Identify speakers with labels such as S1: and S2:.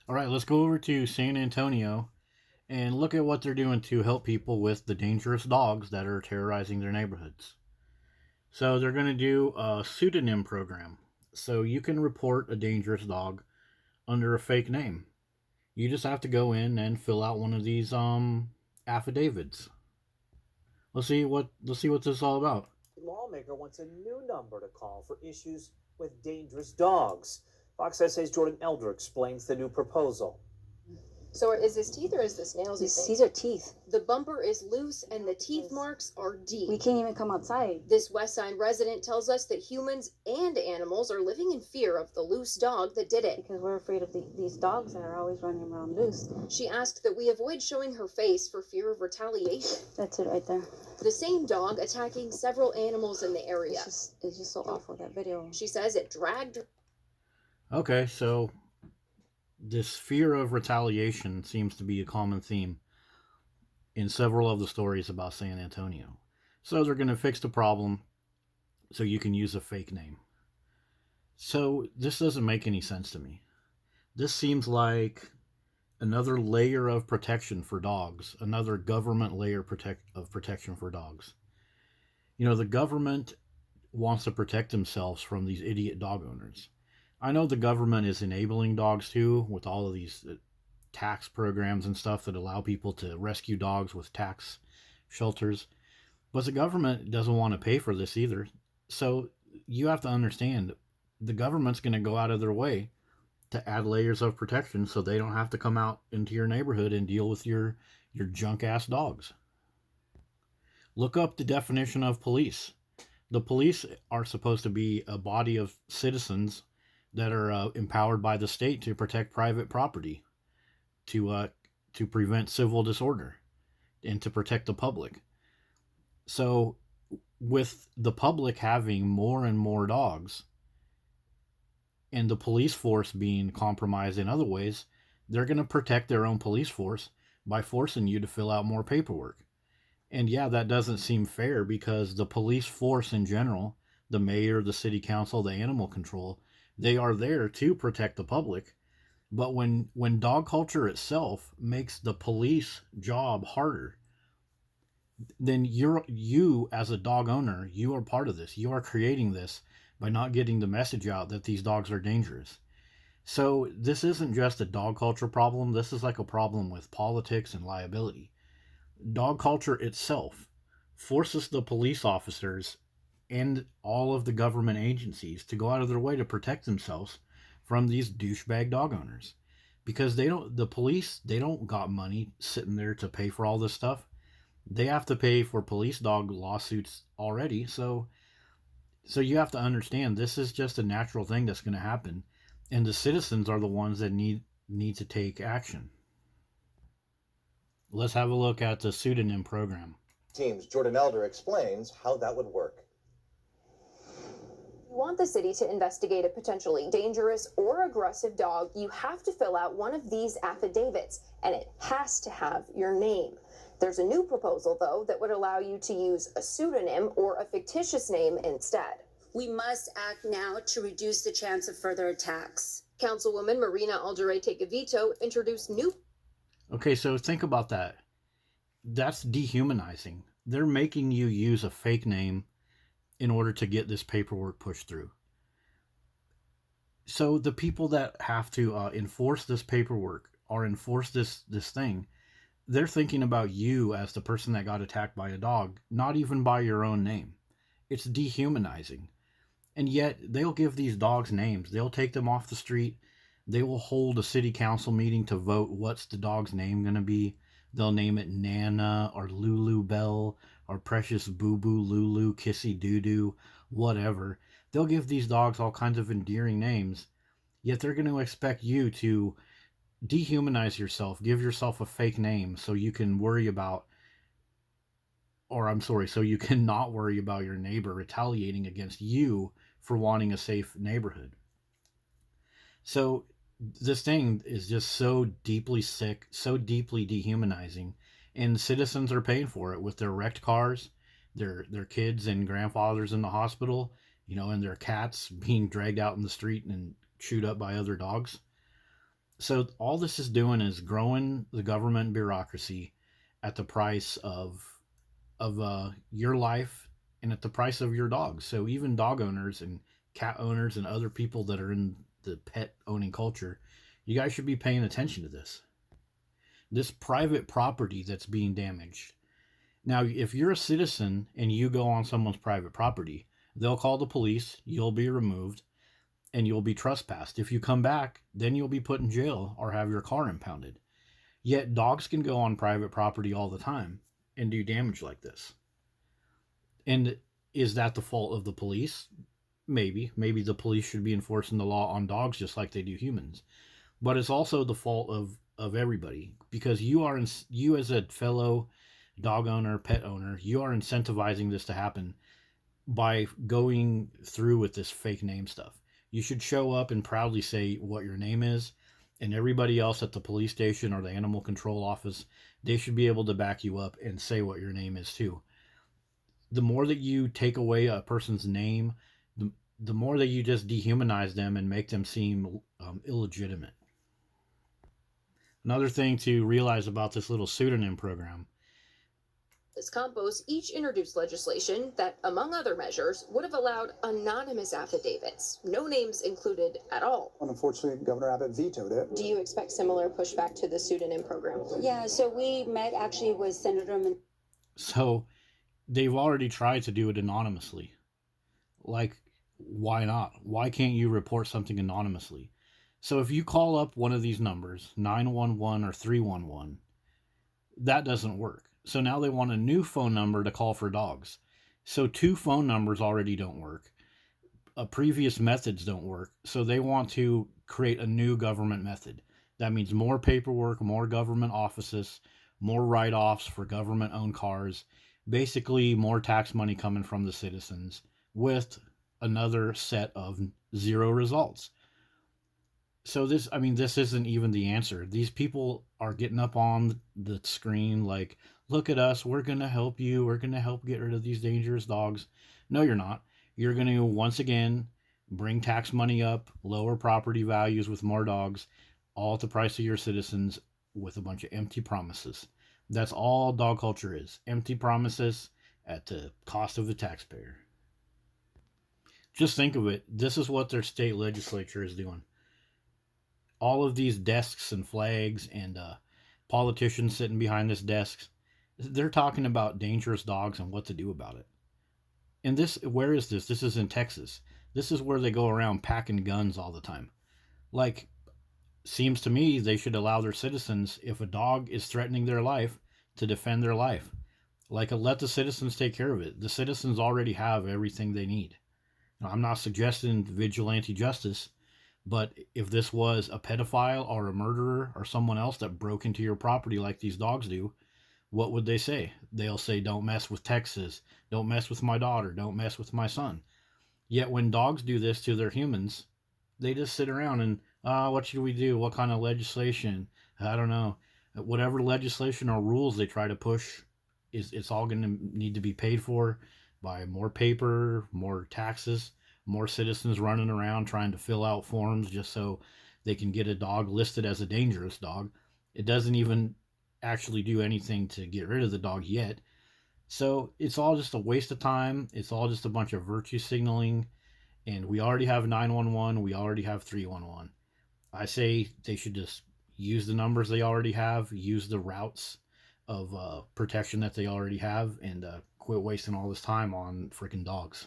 S1: All right, let's go over to San Antonio and look at what they're doing to help people with the dangerous dogs that are terrorizing their neighborhoods. So they're going to do a pseudonym program. So you can report a dangerous dog under a fake name. You just have to go in and fill out one of these affidavits. Let's see what this is all about.
S2: Lawmaker wants a new number to call for issues with dangerous dogs. Fox SA's Jordan Elder explains the new proposal.
S3: So is this teeth or is this nails?
S4: These are teeth.
S3: The bumper is loose and the teeth marks are deep.
S4: We can't even come outside.
S3: This West Side resident tells us that humans and animals are living in fear of the loose dog that did it.
S4: Because we're afraid of these dogs that are always running around loose.
S3: She asked that we avoid showing her face for fear of retaliation.
S4: That's it right there.
S3: The same dog attacking several animals in the area.
S4: It's just so awful, that video.
S3: She says it dragged.
S1: Okay, so this fear of retaliation seems to be a common theme in several of the stories about San Antonio. So they're going to fix the problem so you can use a fake name. So this doesn't make any sense to me. This seems like another layer of protection for dogs, another government layer of protection for dogs. You know, the government wants to protect themselves from these idiot dog owners. I know the government is enabling dogs too, with all of these tax programs and stuff that allow people to rescue dogs with tax shelters. But the government doesn't want to pay for this either. So you have to understand the government's going to go out of their way to add layers of protection so they don't have to come out into your neighborhood and deal with your junk ass dogs. Look up the definition of police. The police are supposed to be a body of citizens that are empowered by the state to protect private property, to prevent civil disorder, and to protect the public. So with the public having more and more dogs, and the police force being compromised in other ways, they're going to protect their own police force by forcing you to fill out more paperwork. And yeah, that doesn't seem fair because the police force in general, the mayor, the city council, the animal control, they are there to protect the public. But when dog culture itself makes the police job harder, then you as a dog owner, you are part of this. You are creating this by not getting the message out that these dogs are dangerous. So this isn't just a dog culture problem. This is like a problem with politics and liability. Dog culture itself forces the police officers and all of the government agencies to go out of their way to protect themselves from these douchebag dog owners, because the police don't got money sitting there to pay for all this stuff. They have to pay for police dog lawsuits already. So you have to understand this is just a natural thing that's going to happen, and the citizens are the ones that need to take action. Let's have a look at the pseudonym program.
S5: Team's Jordan Elder explains how that would work.
S3: You want the city to investigate a potentially dangerous or aggressive dog, you have to fill out one of these affidavits, and it has to have your name. There's a new proposal, though, that would allow you to use a pseudonym or a fictitious name instead.
S6: We must act now to reduce the chance of further attacks.
S3: Councilwoman Marina Alderete-Gavito introduced new...
S1: Okay, so think about that. That's dehumanizing. They're making you use a fake name in order to get this paperwork pushed through. So the people that have to enforce this paperwork or enforce this thing, they're thinking about you as the person that got attacked by a dog, not even by your own name. It's dehumanizing. And yet they'll give these dogs names. They'll take them off the street. They will hold a city council meeting to vote what's the dog's name going to be. They'll name it Nana or Lulu Bell or Precious Boo Boo Lulu, Kissy Doo Doo, whatever. They'll give these dogs all kinds of endearing names, yet they're going to expect you to dehumanize yourself, give yourself a fake name so you can so you can not worry about your neighbor retaliating against you for wanting a safe neighborhood. So this thing is just so deeply sick, so deeply dehumanizing, and citizens are paying for it with their wrecked cars, their kids and grandfathers in the hospital, and their cats being dragged out in the street and chewed up by other dogs. So all this is doing is growing the government bureaucracy at the price of your life and at the price of your dogs. So even dog owners and cat owners and other people that are in the pet owning culture, you guys should be paying attention to this. This private property that's being damaged. Now, if you're a citizen and you go on someone's private property, they'll call the police, you'll be removed, and you'll be trespassed. If you come back, then you'll be put in jail or have your car impounded. Yet dogs can go on private property all the time and do damage like this. And is that the fault of the police? Maybe. Maybe the police should be enforcing the law on dogs just like they do humans. But it's also the fault of everybody, because you as a fellow dog owner, pet owner, you are incentivizing this to happen by going through with this fake name stuff. You should show up and proudly say what your name is, and everybody else at the police station or the animal control office, they should be able to back you up and say what your name is too. The more that you take away a person's name, the more that you just dehumanize them and make them seem illegitimate. Another thing to realize about this little pseudonym program.
S3: Campos each introduced legislation that, among other measures, would have allowed anonymous affidavits, no names included at all.
S7: Unfortunately, Governor Abbott vetoed it.
S3: Do you expect similar pushback to the pseudonym program?
S6: Yeah, so we met actually with Senator.
S1: So they've already tried to do it anonymously. Like, why not? Why can't you report something anonymously? So if you call up one of these numbers, 911 or 311, that doesn't work. So now they want a new phone number to call for dogs. So 2 phone numbers already don't work. Previous methods don't work. So they want to create a new government method. That means more paperwork, more government offices, more write-offs for government-owned cars, basically more tax money coming from the citizens with another set of 0 results. So this isn't even the answer. These people are getting up on the screen like, look at us, we're going to help you, we're going to help get rid of these dangerous dogs. No, you're not. You're going to, once again, bring tax money up, lower property values with more dogs, all at the price of your citizens with a bunch of empty promises. That's all dog culture is. Empty promises at the cost of the taxpayer. Just think of it. This is what their state legislature is doing. All of these desks and flags and politicians sitting behind this desks, they're talking about dangerous dogs and what to do about it. And where is this? This is in Texas. This is where they go around packing guns all the time. Like, seems to me they should allow their citizens, if a dog is threatening their life, to defend their life. Like, let the citizens take care of it. The citizens already have everything they need. Now, I'm not suggesting vigilante justice, but if this was a pedophile or a murderer or someone else that broke into your property like these dogs do, what would they say? They'll say, don't mess with Texas, don't mess with my daughter, don't mess with my son. Yet when dogs do this to their humans, they just sit around and, what should we do? What kind of legislation? I don't know. Whatever legislation or rules they try to push, it's all going to need to be paid for by more paper, more taxes, more citizens running around trying to fill out forms just so they can get a dog listed as a dangerous dog. It doesn't even actually do anything to get rid of the dog yet. So it's all just a waste of time. It's all just a bunch of virtue signaling. And we already have 911. We already have 311. I say they should just use the numbers they already have, use the routes of protection that they already have, and quit wasting all this time on freaking dogs.